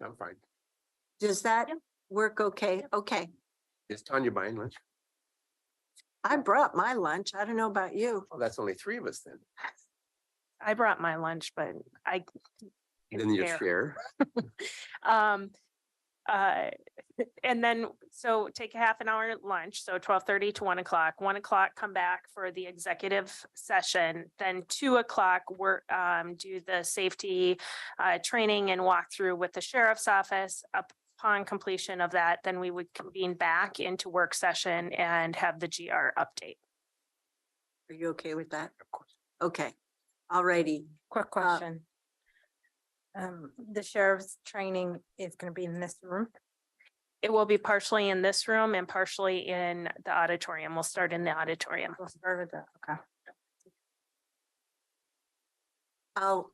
I'm fine. Does that Yep. work okay? Yep. Okay. Is Tanya buying lunch? I brought my lunch. I don't know about you. Oh, that's only 3 of us then. I brought my lunch, but I. Then you share. share. Um, uh, and then, so take a half an hour lunch, so 12:30 to 1 o'clock. 1 o'clock, come back for the executive session. Then 2 o'clock, work, do the safety training and walkthrough with the sheriff's office. Upon completion of that, then we would convene back into work session and have the GR update. Are you okay with that? Of course. Okay. All righty. Quick question. The sheriff's training is going to be in this room. It will be partially in this room and partially in the auditorium. We'll start in the auditorium. We'll start with that. Okay. I'll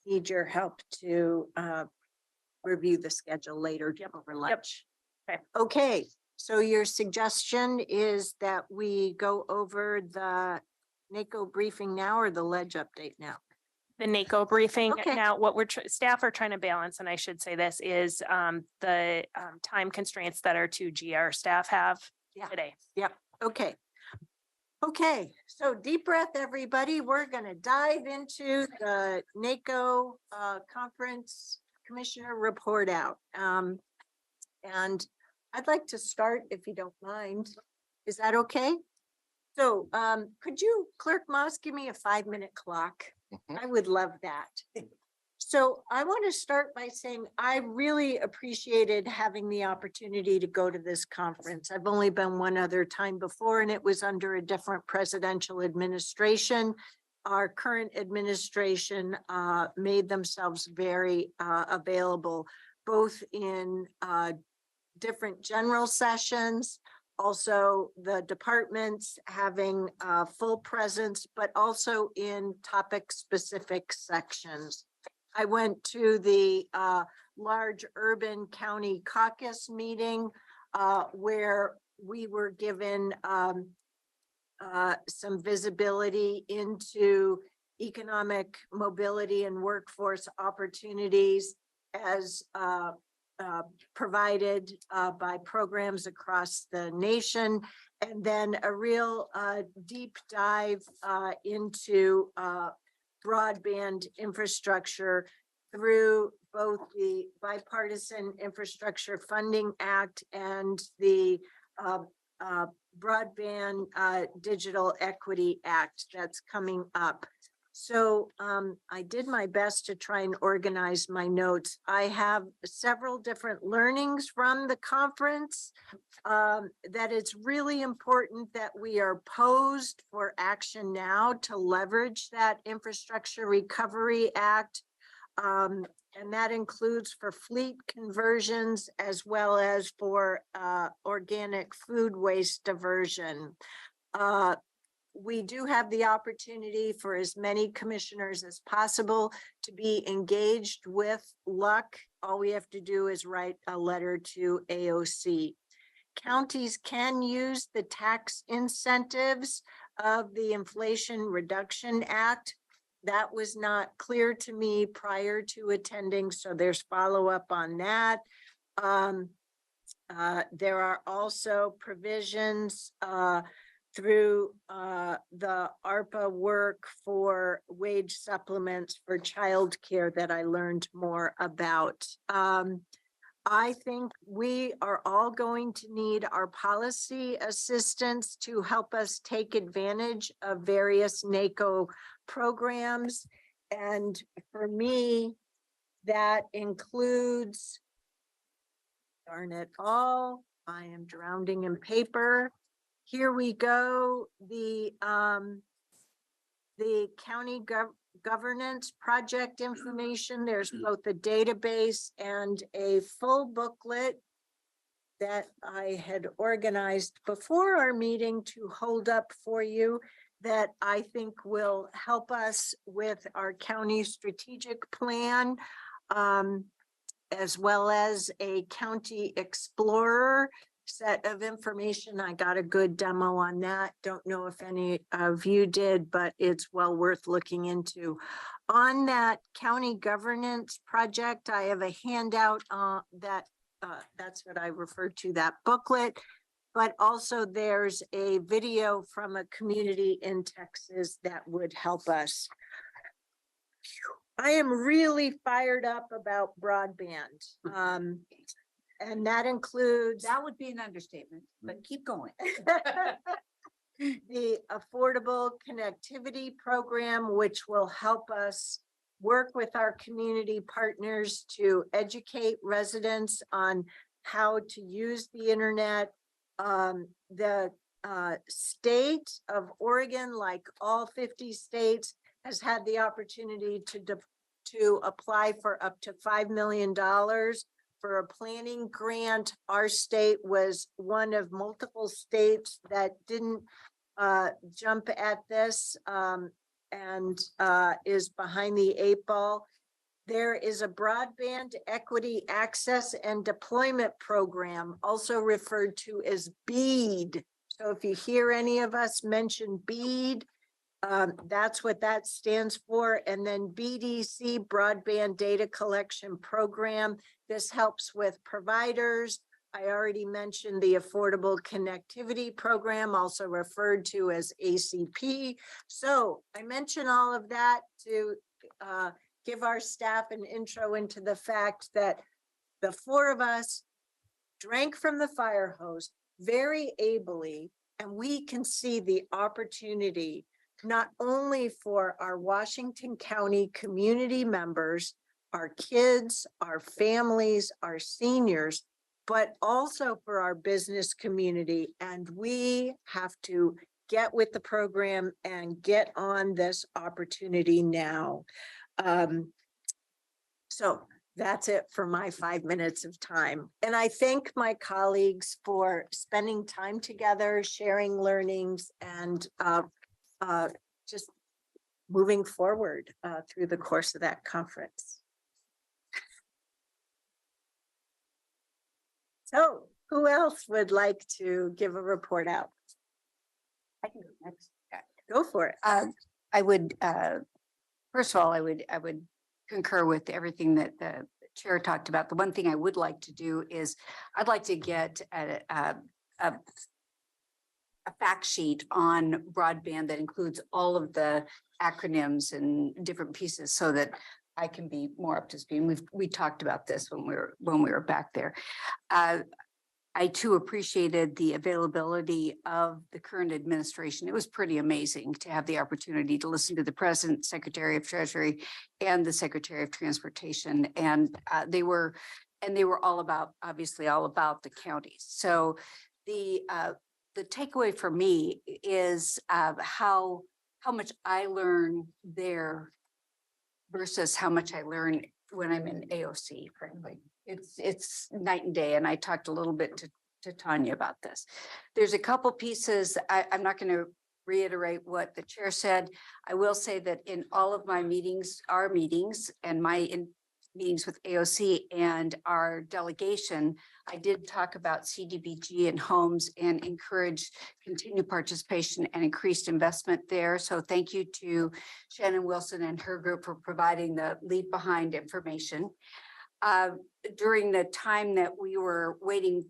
need your help to review the schedule later over lunch. Okay. Okay, so your suggestion is that we go over the NACo briefing now or the ledge update now? The NACo briefing. Okay. Now, what we're staff are trying to balance, and I should say this, is the time constraints that our 2 GR staff have Yeah. today. Okay. Okay, so deep breath, everybody. We're gonna dive into the NACo conference commissioner report out. And I'd like to start, if you don't mind. Is that okay? So could you, Clerk Moss, give me a 5-minute clock? I would love that. So I want to start by saying I really appreciated having the opportunity to go to this conference. I've only been one other time before, and it was under a different presidential administration. Our current administration made themselves very available, both in different general sessions, also the departments having full presence, but also in topic specific sections. I went to the large urban county caucus meeting where we were given some visibility into economic mobility and workforce opportunities as provided by programs across the nation, and then a real deep dive into broadband infrastructure through both the Bipartisan Infrastructure Funding Act and the Broadband Digital Equity Act that's coming up. So I did my best to try and organize my notes. I have several different learnings from the conference that it's really important that we are posed for action now to leverage that Infrastructure Recovery Act. And that includes for fleet conversions as well as for organic food waste diversion. We do have the opportunity for as many commissioners as possible to be engaged with LUC. All we have to do is write a letter to AOC. Counties can use the tax incentives of the Inflation Reduction Act. That was not clear to me prior to attending, so there's follow-up on that. There are also provisions through the ARPA work for wage supplements for childcare that I learned more about. I think we are all going to need our policy assistance to help us take advantage of various NACo programs. And for me, that includes, darn it all, I am drowning in paper. Here we go. The county governance project information. There's both a database and a full booklet that I had organized before our meeting to hold up for you that I think will help us with our county strategic plan, as well as a county explorer set of information. I got a good demo on that. Don't know if any of you did, but it's well worth looking into. On that county governance project, I have a handout that's what I referred to, that booklet. But also there's a video from a community in Texas that would help us. I am really fired up about broadband. And that includes That would be an understatement, but keep going. the Affordable Connectivity Program, which will help us work with our community partners to educate residents on how to use the internet. The state of Oregon, like all 50 states, has had the opportunity to apply for up to $5 million for a planning grant. Our state was one of multiple states that didn't jump at this and is behind the 8 ball. There is a broadband equity access and deployment program, also referred to as BEAD. So if you hear any of us mention BEAD, that's what that stands for. And then BDC, Broadband Data Collection Program. This helps with providers. I already mentioned the Affordable Connectivity Program, also referred to as ACP. So I mention all of that to give our staff an intro into the fact that the 4 of us drank from the fire hose very ably, and we can see the opportunity not only for our Washington County community members, our kids, our families, our seniors, but also for our business community. And we have to get with the program and get on this opportunity now. So that's it for my 5 minutes of time. And I thank my colleagues for spending time together, sharing learnings, and just moving forward through the course of that conference. So who else would like to give a report out? I can go next. Go for it. I would, first of all, I would concur with everything that the chair talked about. The one thing I would like to do is I'd like to get a fact sheet on broadband that includes all of the acronyms and different pieces so that I can be more up to speed. And we talked about this when we were back there. I too appreciated the availability of the current administration. It was pretty amazing to have the opportunity to listen to the President, Secretary of Treasury, and the Secretary of Transportation. And they were all about, obviously all about the counties. So the takeaway for me is how much I learn there versus how much I learn when I'm in AOC, frankly. It's night and day. And I talked a little bit to Tanya about this. There's a couple pieces. I'm not going to reiterate what the chair said. I will say that in all of my meetings, our meetings and my meetings with AOC and our delegation, I did talk about CDBG and homes and encourage continued participation and increased investment there. So thank you to Shannon Wilson and her group for providing the leave behind information. During the time that we were waiting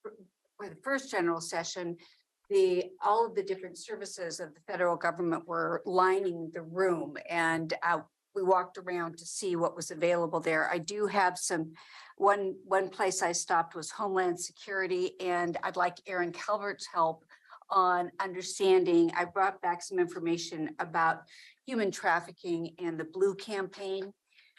for the first general session, all of the different services of the federal government were lining the room, and we walked around to see what was available there. I do have one place I stopped was Homeland Security, and I'd like Aaron Calvert's help on understanding. I brought back some information about human trafficking and the Blue campaign.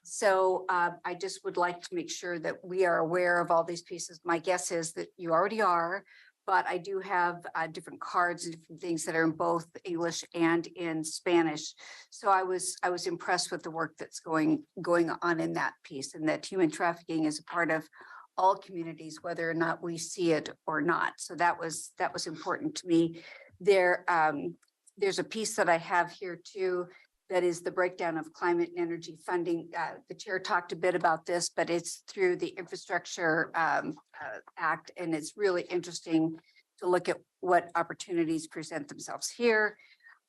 So I just would like to make sure that we are aware of all these pieces. My guess is that you already are, but I do have different cards and different things that are in both English and in Spanish. So I was impressed with the work that's going on in that piece, and that human trafficking is a part of all communities, whether or not we see it or not. So that was important to me. There's a piece that I have here too that is the breakdown of climate and energy funding. The chair talked a bit about this, but it's through the Infrastructure Act, and it's really interesting to look at what opportunities present themselves here.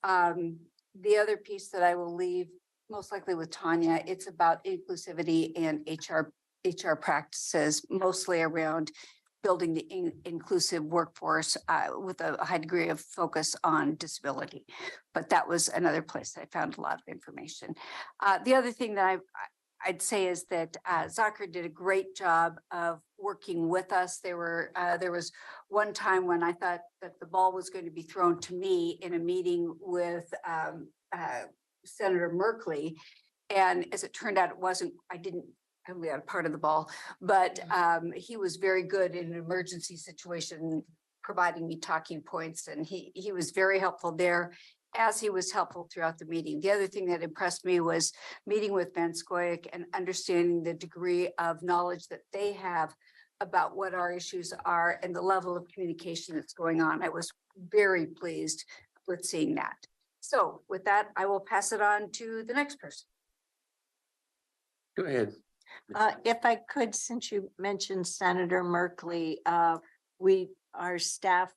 The other piece that I will leave most likely with Tanya, it's about inclusivity and HR practices, mostly around building the inclusive workforce with a high degree of focus on disability. But that was another place I found a lot of information. The other thing that I'd say is that Zakir did a great job of working with us. There was one time when I thought that the ball was going to be thrown to me in a meeting with Senator Merkley. And as it turned out, it wasn't, I only had part of the ball, but he was very good in an emergency situation, providing me talking points, and he was very helpful there, as he was helpful throughout the meeting. The other thing that impressed me was meeting with Van Scoyoc and understanding the degree of knowledge that they have about what our issues are and the level of communication that's going on. I was very pleased with seeing that. So with that, I will pass it on to the next person. Go ahead. If I could, since you mentioned Senator Merkley, our staff,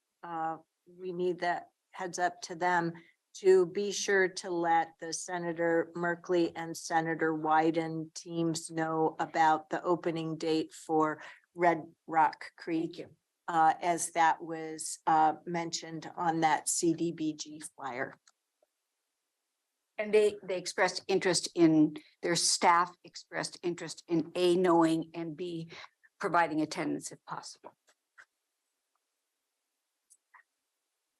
we need that heads up to them to be sure to let the Senator Merkley and Senator Wyden teams know about the opening date for Red Rock Creek, as that was mentioned on that CDBG flyer. And they expressed interest in, their staff expressed interest in A, knowing, and B, providing attendance if possible.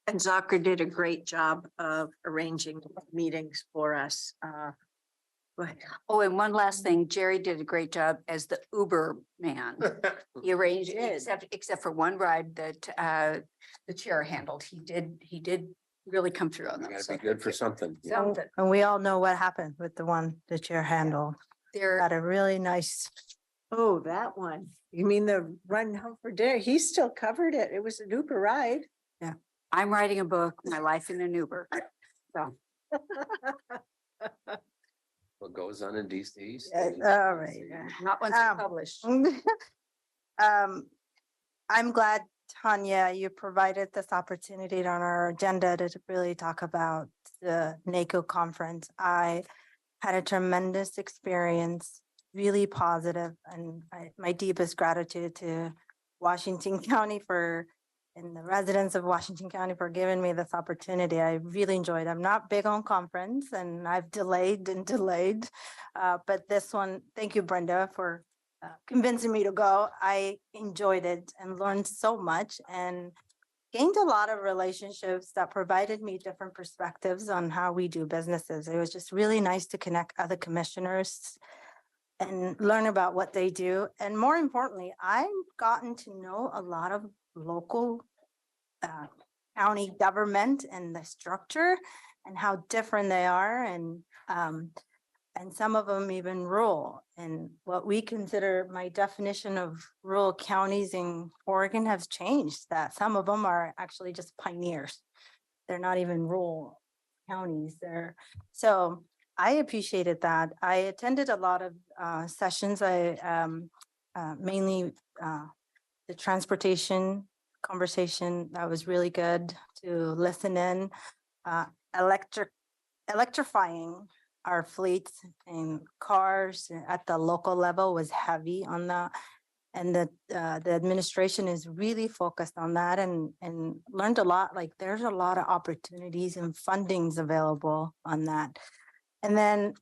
And Zakir did a great job of arranging meetings for us. Go ahead. Oh, and one last thing, Jerry did a great job as the Uber man. He arranged, He did. except for one ride that the chair handled. He did really come through on You that. gotta So be good for something. something. And we all know what happened with the one the chair handled. There, Got a really nice, Oh, that one. You mean the run home for dinner? He still covered it. It was an Uber ride. I'm writing a book, My Life in an Uber. So What goes on in DC? all right. not once published. I'm glad, Tanya, you provided this opportunity on our agenda to really talk about the NACo conference. I had a tremendous experience, really positive, and my deepest gratitude to Washington County and the residents of Washington County for giving me this opportunity. I really enjoyed. I'm not big on conference, and I've delayed and delayed, but this one, thank you, Brenda, for convincing me to go. I enjoyed it and learned so much and gained a lot of relationships that provided me different perspectives on how we do businesses. It was just really nice to connect other commissioners and learn about what they do. And more importantly, I've gotten to know a lot of local county government and the structure and how different they are, and some of them even rural. And what we consider, my definition of rural counties in Oregon has changed, that some of them are actually just pioneers. They're not even rural counties there. So I appreciated that. I attended a lot of sessions. I mainly the transportation conversation, that was really good to listen in. Electrifying our fleets and cars at the local level was heavy on that. And the administration is really focused on that and learned a lot. Like there's a lot of opportunities and fundings available on that. And then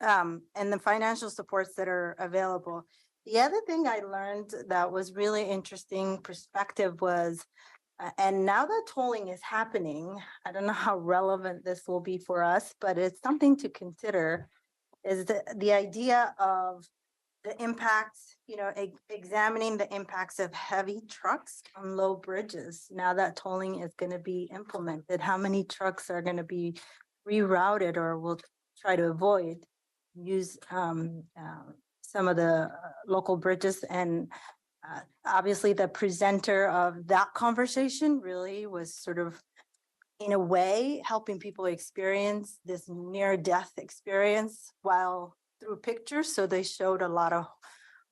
and the financial supports that are available. The other thing I learned that was really interesting perspective was, and now that tolling is happening, I don't know how relevant this will be for us, but it's something to consider, is the idea of the impacts, examining the impacts of heavy trucks on low bridges. Now that tolling is going to be implemented, how many trucks are going to be rerouted or will try to avoid use some of the local bridges. And obviously the presenter of that conversation really was sort of in a way, helping people experience this near-death experience while through pictures. So they showed a lot of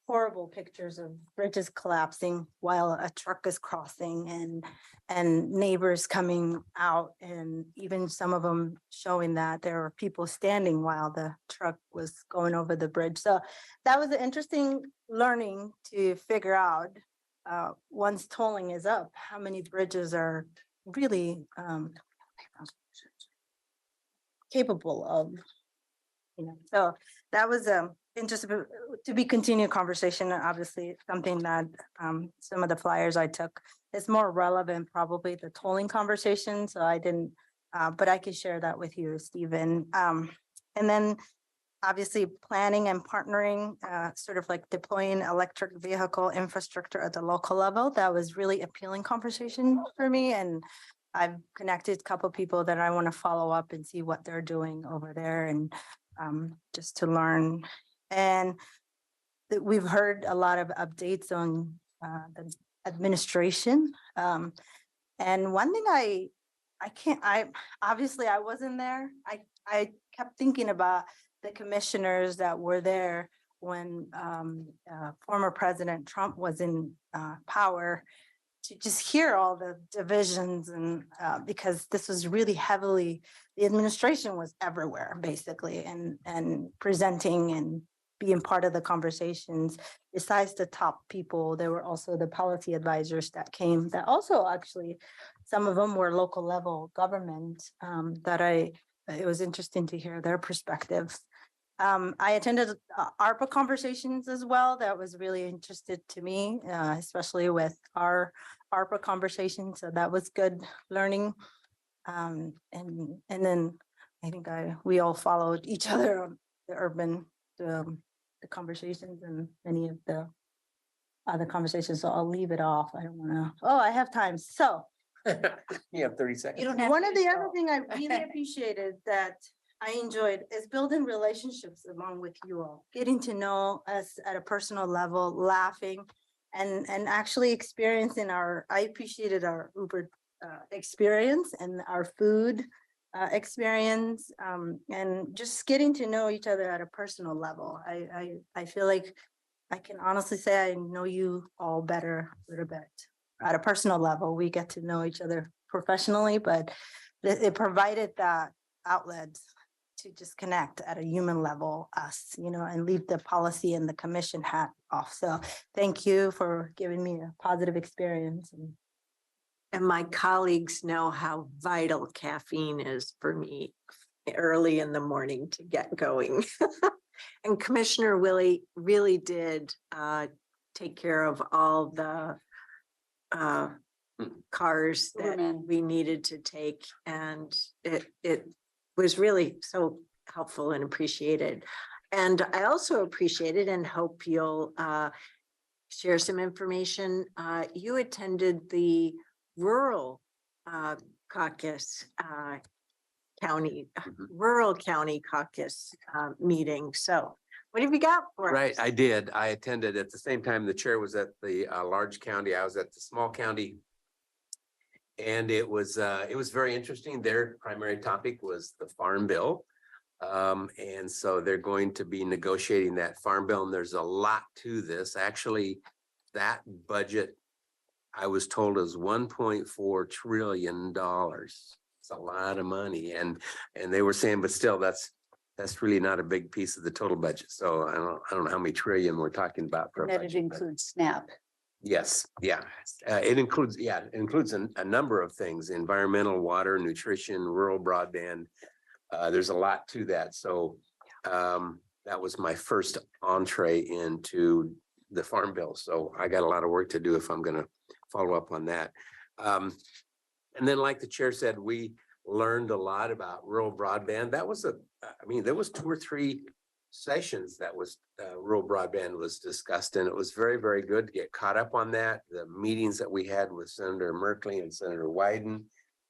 horrible pictures of bridges collapsing while a truck is crossing and neighbors coming out, and even some of them showing that there were people standing while the truck was going over the bridge. So that was an interesting learning to figure out once tolling is up, how many bridges are really capable of, so that was interesting to be continued conversation. Obviously, something that some of the flyers I took is more relevant, probably the tolling conversation. So I didn't, but I could share that with you, Stephen. And then obviously planning and partnering, sort of like deploying electric vehicle infrastructure at the local level. That was really appealing conversation for me. And I've connected a couple people that I want to follow up and see what they're doing over there, and just to learn. And we've heard a lot of updates on the administration. And one thing I obviously I wasn't there. I kept thinking about the commissioners that were there when former President Trump was in power, to just hear all the divisions, and because this was really heavily, the administration was everywhere basically, and presenting and being part of the conversations. Besides the top people, there were also the policy advisors that came, that also actually, some of them were local level government, it was interesting to hear their perspectives. I attended ARPA conversations as well. That was really interested to me, especially with our ARPA conversation. So that was good learning. And then I think we all followed each other on the conversations and many of the other conversations. So I'll leave it off. I don't want to. Oh, I have time. So You have 30 seconds. You don't have one to of the do other so. thing I really appreciated that I enjoyed is building relationships along with you all, getting to know us at a personal level, laughing, and actually experiencing I appreciated our Uber experience and our food experience, and just getting to know each other at a personal level. I feel like I can honestly say I know you all better a little bit. At a personal level, we get to know each other professionally, but it provided that outlet to just connect at a human level, us, and leave the policy and the commission hat off. So thank you for giving me a positive experience. And my colleagues know how vital caffeine is for me early in the morning to get going. And Commissioner Willie really did take care of all the cars that Uberman. we needed to take. And it was really so helpful and appreciated. And I also appreciated and hope you'll share some information. You attended the rural caucus rural county caucus meeting. So what have you got for us? Right, I did. I attended at the same time the chair was at the large county. I was at the small county. And it was very interesting. Their primary topic was the farm bill. And so they're going to be negotiating that farm bill, and there's a lot to this. Actually, that budget, I was told, is $1.4 trillion. It's a lot of money. And they were saying, but still, that's really not a big piece of the total budget. So I don't know how many trillion we're talking about for a That it budget, but- includes SNAP. Yes, yeah. It includes a number of things: environmental, water, nutrition, rural broadband. There's a lot to that. So that was my first entree into the farm bill. So I got a lot of work to do if I'm going to follow up on that. And then, like the chair said, we learned a lot about rural broadband. That was there was 2 or 3 sessions that was rural broadband was discussed, and it was very, very good to get caught up on that. The meetings that we had with Senator Merkley and Senator Wyden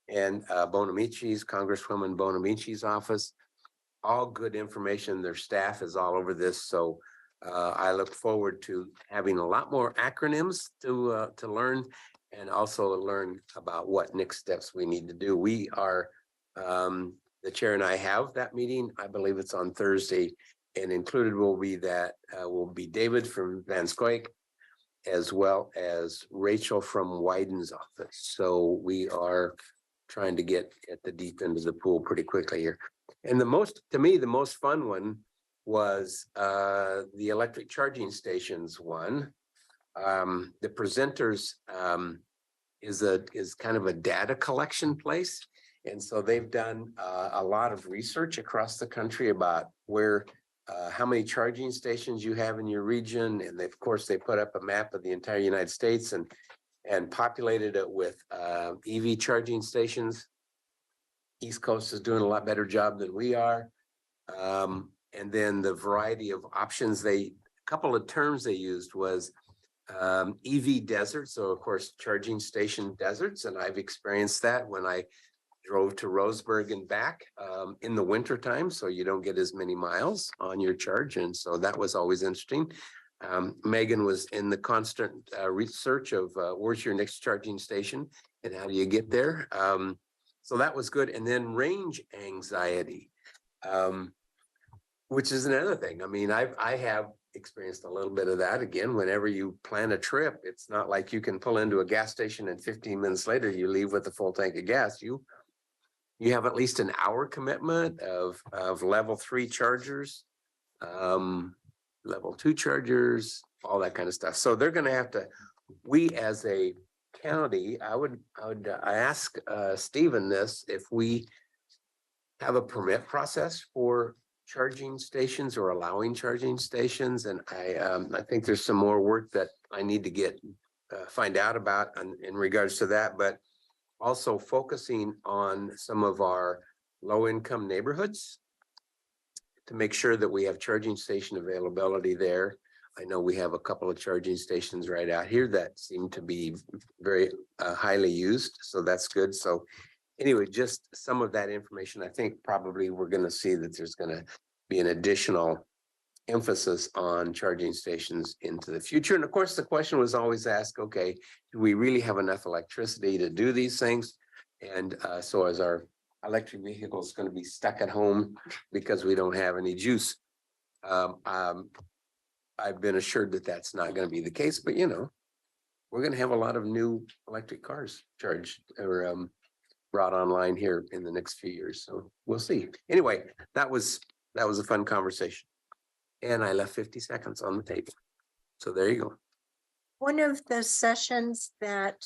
and Bonamici's, Congresswoman Bonamici's office, all good information. Their staff is all over this. So I look forward to having a lot more acronyms to learn. and also learn about what next steps we need to do. We are, the chair and I have that meeting. I believe it's on Thursday, and included will be David from Van Scoik, as well as Rachel from Wyden's office. So we are trying to get at the deep end of the pool pretty quickly here. And to me, the most fun one was the electric charging stations one. The presenters is kind of a data collection place. And so they've done a lot of research across the country about how many charging stations you have in your region. And of course, they put up a map of the entire United States and populated it with EV charging stations. East Coast is doing a lot better job than we are. And then the variety of options, a couple of terms they used was EV deserts. So of course, charging station deserts. And I've experienced that when I drove to Roseburg and back in the winter time. So you don't get as many miles on your charge. And so that was always interesting. Megan was in the constant research of where's your next charging station and how do you get there? So that was good. And then range anxiety, which is another thing. I mean, I have experienced a little bit of that. Again, whenever you plan a trip, it's not like you can pull into a gas station and 15 minutes later you leave with a full tank of gas. You have at least an hour commitment of level 3 chargers, level 2 chargers, all that kind of stuff. So they're going to have to, we as a county, I ask Stephen this, if we have a permit process for charging stations or allowing charging stations. And I think there's some more work that I need to find out about in regards to that, but also focusing on some of our low-income neighborhoods to make sure that we have charging station availability there. I know we have a couple of charging stations right out here that seem to be very highly used, so that's good. So anyway, just some of that information. I think probably we're going to see that there's going to be an additional emphasis on charging stations into the future. And of course, the question was always asked, okay, do we really have enough electricity to do these things? And so as our electric vehicle is going to be stuck at home because we don't have any juice. I've been assured that that's not going to be the case, but you know, we're going to have a lot of new electric cars charged or brought online here in the next few years. So we'll see. Anyway, that was a fun conversation. And I left 50 seconds on the table. So there you go. One of the sessions that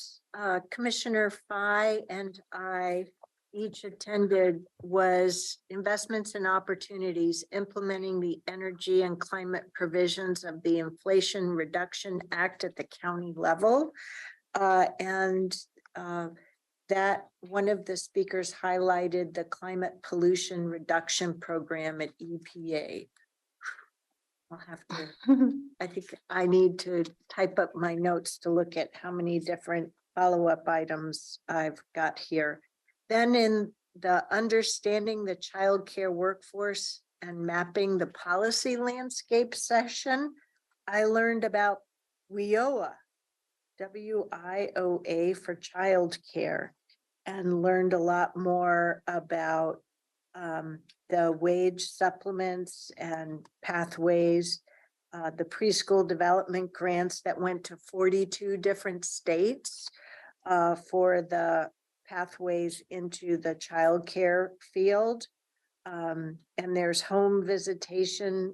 Commissioner Fye and I each attended was investments and opportunities implementing the energy and climate provisions of the Inflation Reduction Act at the county level. That one of the speakers highlighted the climate pollution reduction program at EPA. I'll have to, I think I need to type up my notes to look at how many different follow-up items I've got here. Then in the understanding the childcare workforce and mapping the policy landscape session, I learned about WIOA, WIOA for childcare, and learned a lot more about the wage supplements and pathways, the preschool development grants that went to 42 different states for the pathways into the childcare field. And there's home visiting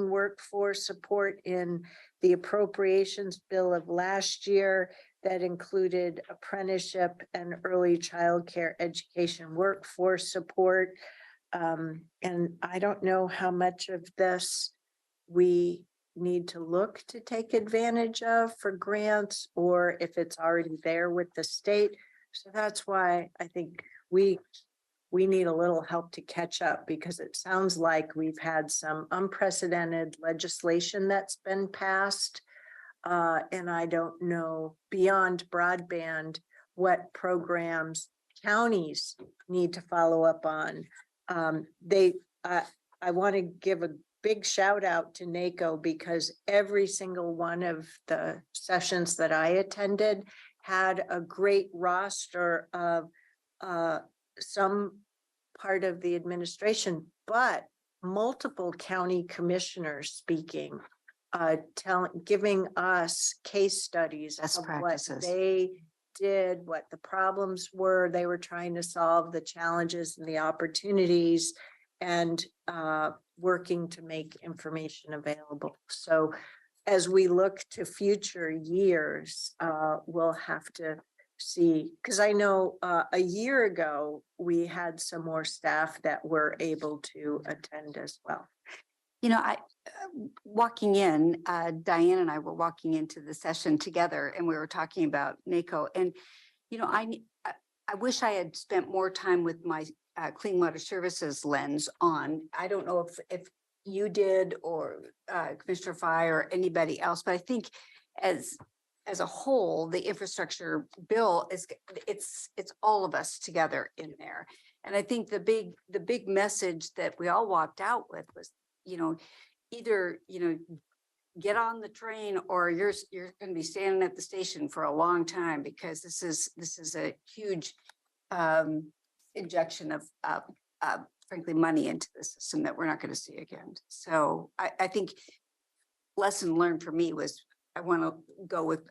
workforce support in the appropriations bill of last year that included apprenticeship and early childcare education workforce support. And I don't know how much of this we need to look to take advantage of for grants or if it's already there with the state. So that's why I think we need a little help to catch up, because it sounds like we've had some unprecedented legislation that's been passed. And I don't know beyond broadband what programs counties need to follow up on. I want to give a big shout out to NACo, because every single one of the sessions that I attended had a great roster of some part of the administration, but multiple county commissioners speaking, giving us case studies Best of what practices. they did, what the problems were they were trying to solve, the challenges and the opportunities, and working to make information available. So as we look to future years, we'll have to see, because I know a year ago, we had some more staff that were able to attend as well. You know, walking in, Diane and I were walking into the session together and we were talking about NACo. And, you know, I wish I had spent more time with my Clean Water Services lens on. I don't know if you did or Commissioner Fye or anybody else, but I think as a whole, the infrastructure bill it's all of us together in there. And I think the big message that we all walked out with was, you know, either, you know, get on the train or you're going to be standing at the station for a long time, because this is a huge injection of frankly money into the system that we're not going to see again. So I think lesson learned for me was I want to go with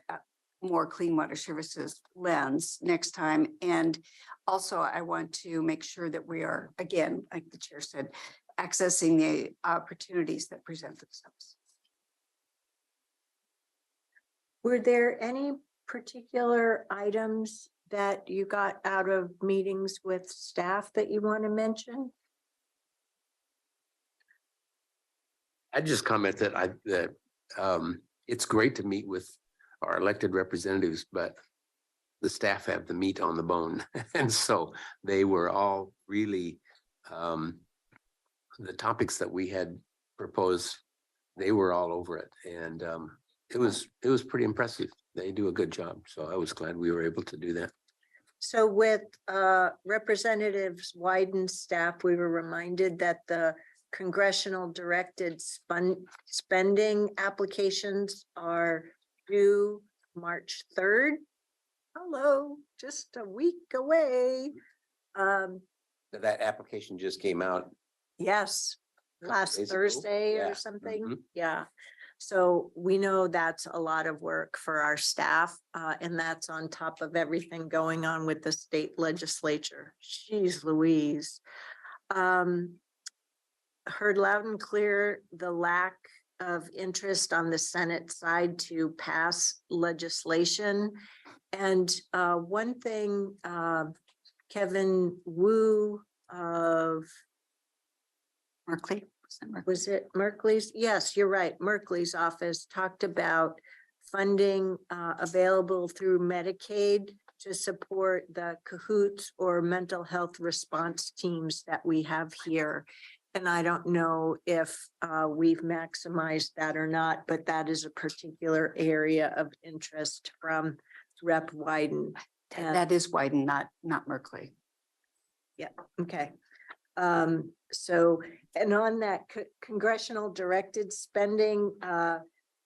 more Clean Water Services lens next time. And also I want to make sure that we are, again, like the chair said, accessing the opportunities that present themselves. Were there any particular items that you got out of meetings with staff that you want to mention? I just comment that it's great to meet with our elected representatives, but the staff have the meat on the bone. And so they were all really, the topics that we had proposed, they were all over it. And it was pretty impressive. They do a good job. So I was glad we were able to do that. So with Representatives Wyden's staff, we were reminded that the congressional directed spending applications are due March 3rd. Hello, just a week away. That application just came out. Yes, last days ago. Thursday Yeah. or something. Mhm. Yeah. So we know that's a lot of work for our staff, and that's on top of everything going on with the state legislature. Jeez Louise. Heard loud and clear the lack of interest on the Senate side to pass legislation. And one thing, Kevin Wu of Merkley, was it Merkley's? Yes, you're right. Merkley's office talked about funding available through Medicaid to support the CAHOOTS or mental health response teams that we have here. And I don't know if we've maximized that or not, but that is a particular area of interest from Rep. Wyden. that is Wyden, not Merkley. Okay. So, and on that congressional directed spending,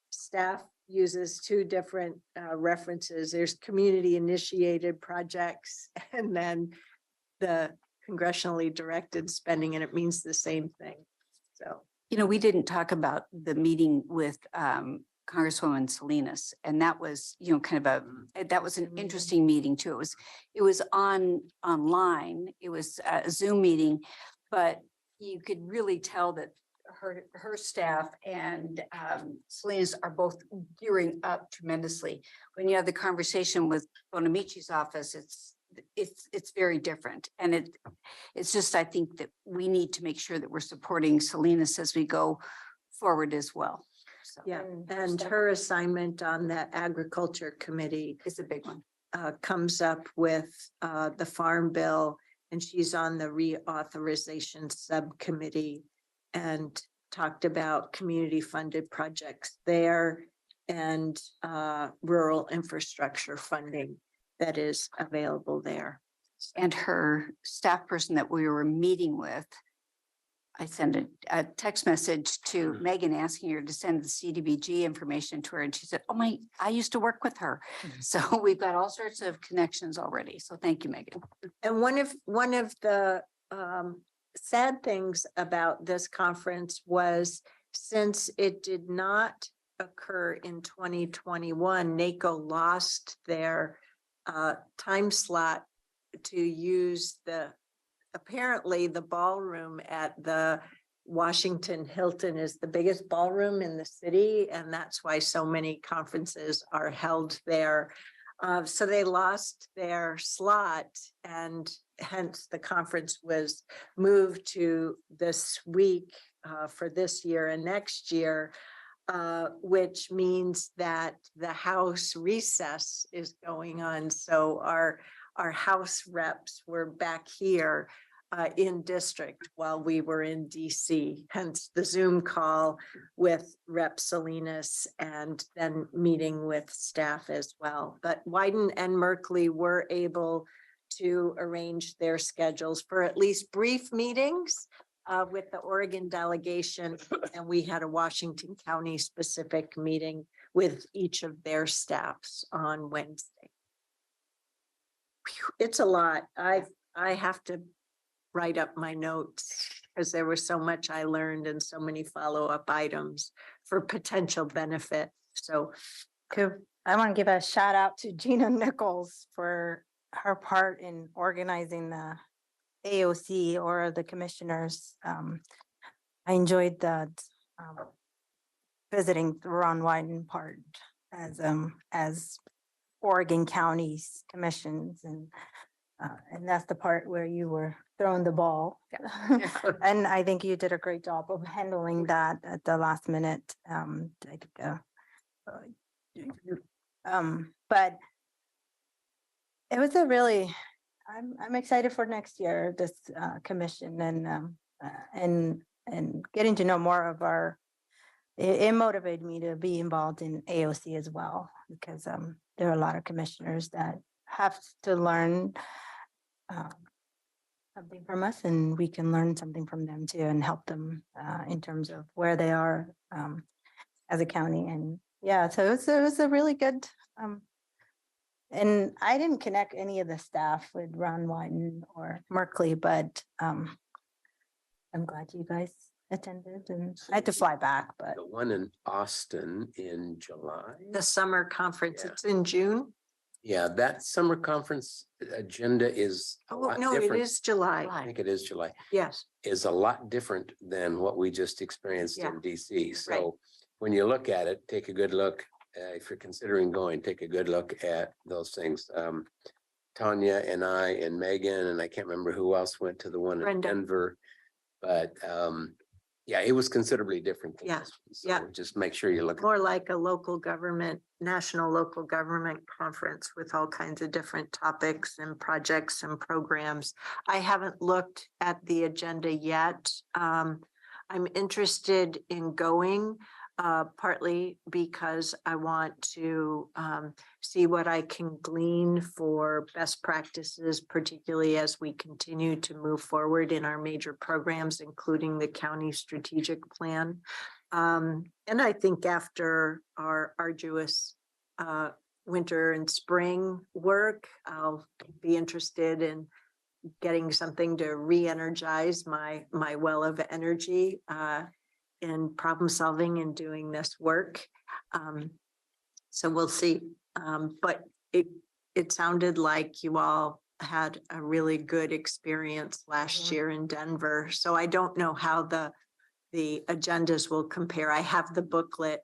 staff uses two different references. There's community initiated projects and then the congressionally directed spending, and it means the same thing. So, You know, we didn't talk about the meeting with Congresswoman Salinas, and that was, you know, kind of that was an interesting meeting too. It was online. It was a Zoom meeting, but you could really tell that her staff and Salinas are both gearing up tremendously. When you have the conversation with Bonamici's office, it's very different. And it's just, I think that we need to make sure that we're supporting Salinas as we go forward as well. So yeah, and her assignment on the agriculture committee is a big one. comes up with the farm bill, and she's on the reauthorization subcommittee and talked about community funded projects there and rural infrastructure funding that is available there. And her staff person that we were meeting with I sent a text message to Mhm. Megan asking her to send the CDBG information to her, and she said, oh my, I used to work with her. So we've got all sorts of connections already. So thank you, Megan. And one of the sad things about this conference was, since it did not occur in 2021, NACo lost their time slot to use apparently the ballroom at the Washington Hilton is the biggest ballroom in the city, and that's why so many conferences are held there. So they lost their slot, and hence the conference was moved to this week for this year and next year, which means that the House recess is going on. So our House reps were back here in district while we were in DC, hence the Zoom call with Rep Salinas and then meeting with staff as well. But Wyden and Merkley were able to arrange their schedules for at least brief meetings with the Oregon delegation, and we had a Washington County specific meeting with each of their staffs on Wednesday. Phew, it's a lot. I have to write up my notes because there was so much I learned and so many follow-up items for potential benefit. So I want to give a shout out to Gina Nichols for her part in organizing the AOC or the commissioners. I enjoyed that visiting the Ron Wyden part as Oregon counties commissions, and that's the part where you were throwing the ball. And I think you did a great job of handling that at the last minute. But it was a really, I'm excited for next year, this commission, and getting to know more of it motivated me to be involved in AOC as well, because there are a lot of commissioners that have to learn something from us, and we can learn something from them too and help them in terms of where they are as a county. And yeah, so it was a really good and I didn't connect any of the staff with Ron Wyden or Merkley, but I'm glad you guys attended, and I had to fly back, but The one in Austin in July. the summer conference, Yeah. it's in June. Yeah, that summer conference agenda is a Oh, lot no, it different. is July. I think it is July, Yes. is a lot different than what we just experienced Yeah. in DC. So when you look at it, take a good look. If you're considering going, take a good look at those things. Tanya and I and Megan, and I can't remember who else went to the one in Brenda. Denver. But yeah, it was considerably different. Than Yeah, this one. So yeah. just make sure you look. More like a local government, national local government conference with all kinds of different topics and projects and programs. I haven't looked at the agenda yet. I'm interested in going, partly because I want to see what I can glean for best practices, particularly as we continue to move forward in our major programs, including the county strategic plan. And I think after our arduous winter and spring work, I'll be interested in getting something to re-energize my well of energy in problem solving and doing this work. So we'll see. But it sounded like you all had a really good experience last year in Denver. So I don't know how the agendas will compare. I have the booklet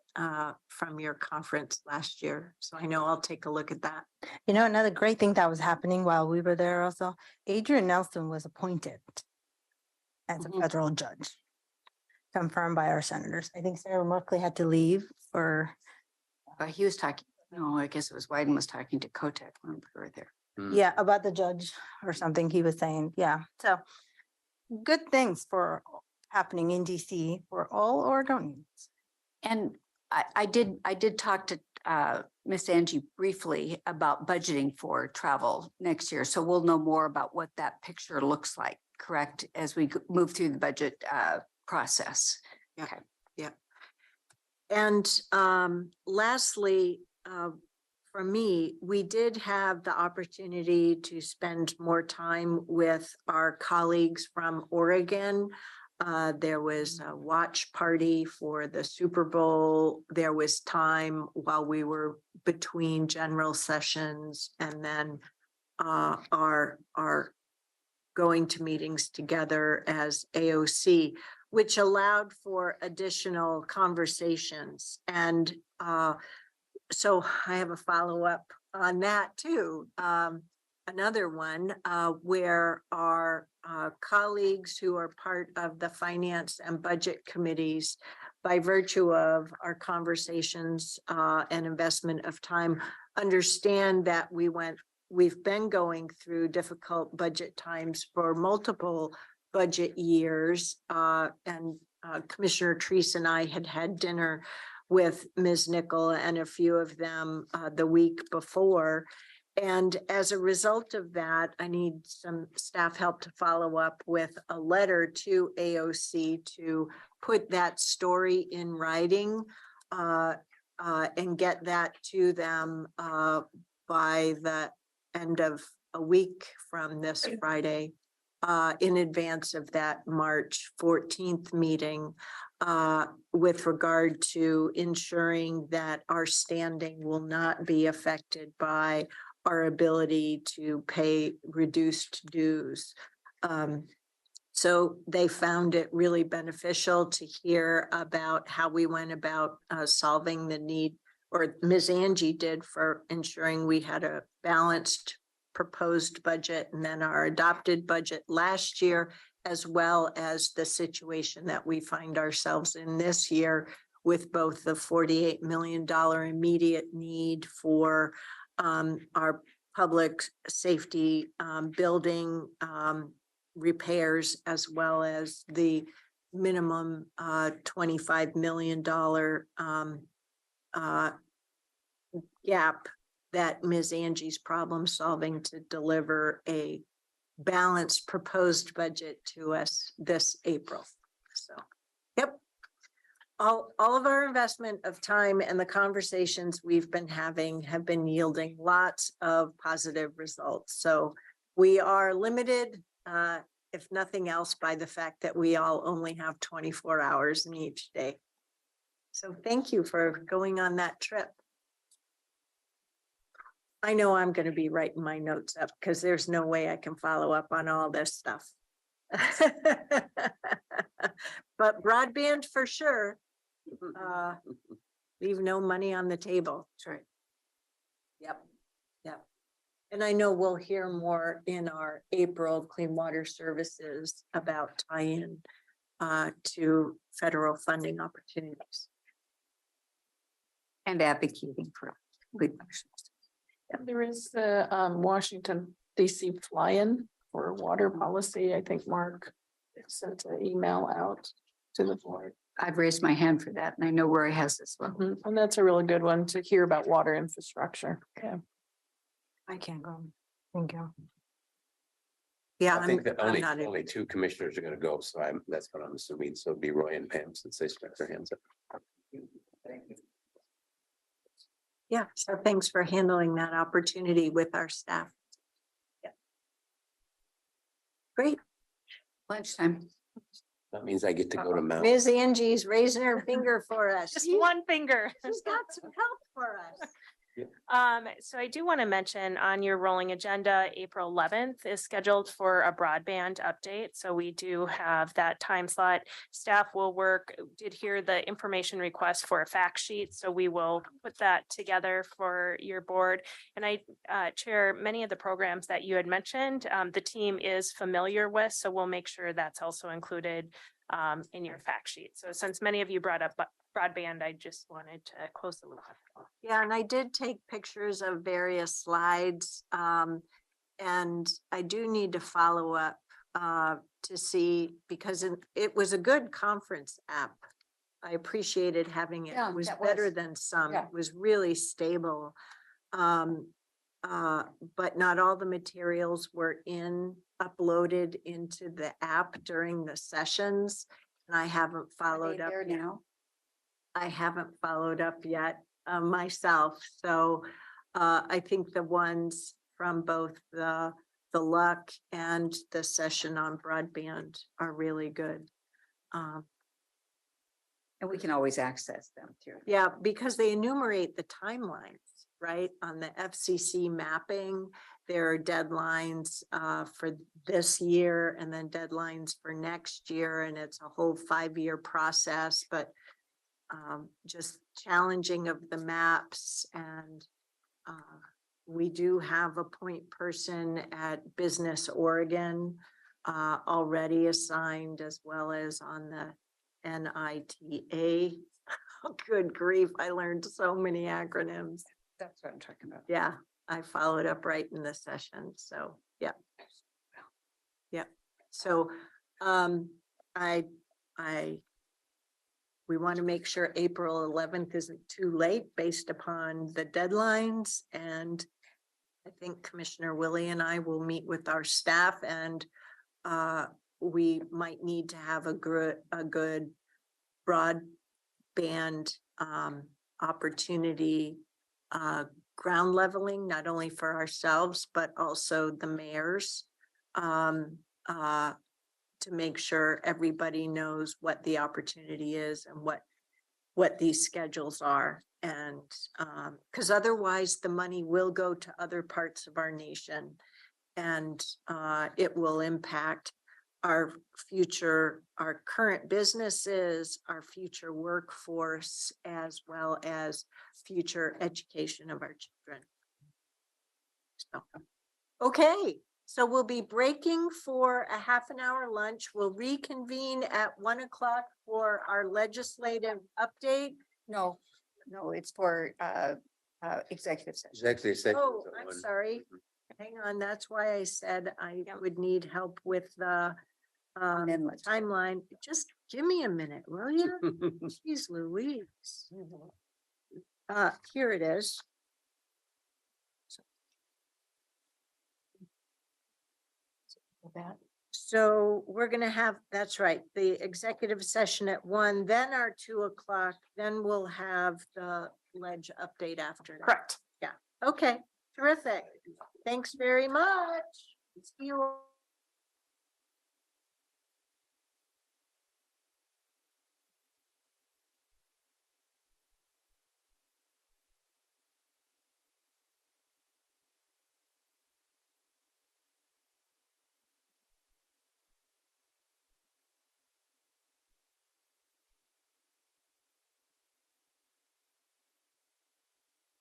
from your conference last year, so I know I'll take a look at that. you know, another great thing that was happening while we were there also, Adrian Nelson was appointed as a Mhm. federal judge, confirmed by our senators. I think Senator Merkley had to leave for, He was talking, no, I guess it was Wyden was talking to Kotek when we were there. yeah, about the judge or something he was saying. Yeah, so good things for happening in DC for all Oregonians. And I did talk to Miss Angie briefly about budgeting for travel next year. So we'll know more about what that picture looks like correct, as we move through the budget process. And lastly, for me, we did have the opportunity to spend more time with our colleagues from Oregon. There was a watch party for the Super Bowl. There was time while we were between general sessions, and then our going to meetings together as AOC, which allowed for additional conversations. And so I have a follow-up on that too. Another one where our colleagues who are part of the finance and budget committees, by virtue of our conversations and investment of time, understand that we've been going through difficult budget times for multiple budget years. And Commissioner Treese and I had dinner with Ms. Nickel and a few of them the week before. And as a result of that, I need some staff help to follow up with a letter to AOC to put that story in writing and get that to them by the end of a week from this Friday, in advance of that March 14th meeting, with regard to ensuring that our standing will not be affected by our ability to pay reduced dues. So they found it really beneficial to hear about how we went about solving the need, or Ms. Angie did, for ensuring we had a balanced proposed budget and then our adopted budget last year, as well as the situation that we find ourselves in this year with both the $48 million immediate need for our public safety building repairs, as well as the minimum $25 million gap that Ms. Angie's problem solving to deliver a balanced proposed budget to us this April. So, yep. All of our investment of time and the conversations we've been having have been yielding lots of positive results. So we are limited, if nothing else, by the fact that we all only have 24 hours in each day. So thank you for going on that trip. I know I'm going to be writing my notes up because there's no way I can follow up on all this stuff. But broadband for sure. Leave no money on the table. That's right. Yep. Yep. And I know we'll hear more in our April Clean Water Services about tie-in to federal funding opportunities. And advocating for clean water services. There is the Washington DC fly-in for water policy. I think Mark sent an email out to the board. I've raised my hand for that, and I know Roy has this one. And that's a really good one to hear about water infrastructure. Yeah. I can't go. Thank you. Yeah, I think that I'm only, not in- only two commissioners are gonna go, so that's what I'm assuming, so it'd be Roy and Pam since they stuck their hands up. Yeah, so thanks for handling that opportunity with our staff. Yeah. Great. Lunchtime. That means I get to go to Mount. Ms. Angie's raising her finger for us. Just one finger. She's got some help for us. So I do want to mention on your rolling agenda, April 11th is scheduled for a broadband update. So we do have that time slot. Staff will did hear the information request for a fact sheet. So we will put that together for your board. And I chair many of the programs that you had mentioned. The team is familiar with, so we'll make sure that's also included in your fact sheet. So since many of you brought up broadband, I just wanted to close the loop. Yeah, and I did take pictures of various slides. And I do need to follow up to see, because it was a good conference app. I appreciated having it. Yeah, It was that better was. than some. Yeah. It was really stable. But not all the materials were in uploaded into the app during the sessions. And I haven't Are they followed up there yet. now? I haven't followed up yet myself, so I think the ones from both the luck and the session on broadband are really good. Um, And we can always access them through. Yeah, because they enumerate the timelines, right? On the FCC mapping, there are deadlines for this year and then deadlines for next year, and it's a whole 5-year process, but just challenging of the maps, and we do have a point person at Business Oregon already assigned, as well as on the NITA. Good grief, I learned so many acronyms. That's what I'm talking about. Yeah, I followed up right in the session, so, yeah. Yeah, so, we want to make sure April 11th isn't too late based upon the deadlines, and I think Commissioner Willie and I will meet with our staff, and we might need to have a good broadband opportunity ground leveling, not only for ourselves, but also the mayors to make sure everybody knows what the opportunity is and what these schedules are. And because otherwise the money will go to other parts of our nation, and it will impact our future, our current businesses, our future workforce, as well as future education of our children. So, okay, so we'll be breaking for a half-an-hour lunch. We'll reconvene at 1 o'clock for our legislative update. No, it's for executive session. Executive session. Oh, I'm sorry. Hang on, that's why I said I would need help with the And then let's- timeline. Just give me a minute, will you? Jeez Louise. Here it is. So we're gonna have, that's right, the executive session at 1, then our 2 o'clock, then we'll have the ledge update after that. Correct. Okay, terrific. Thanks very much. See you all.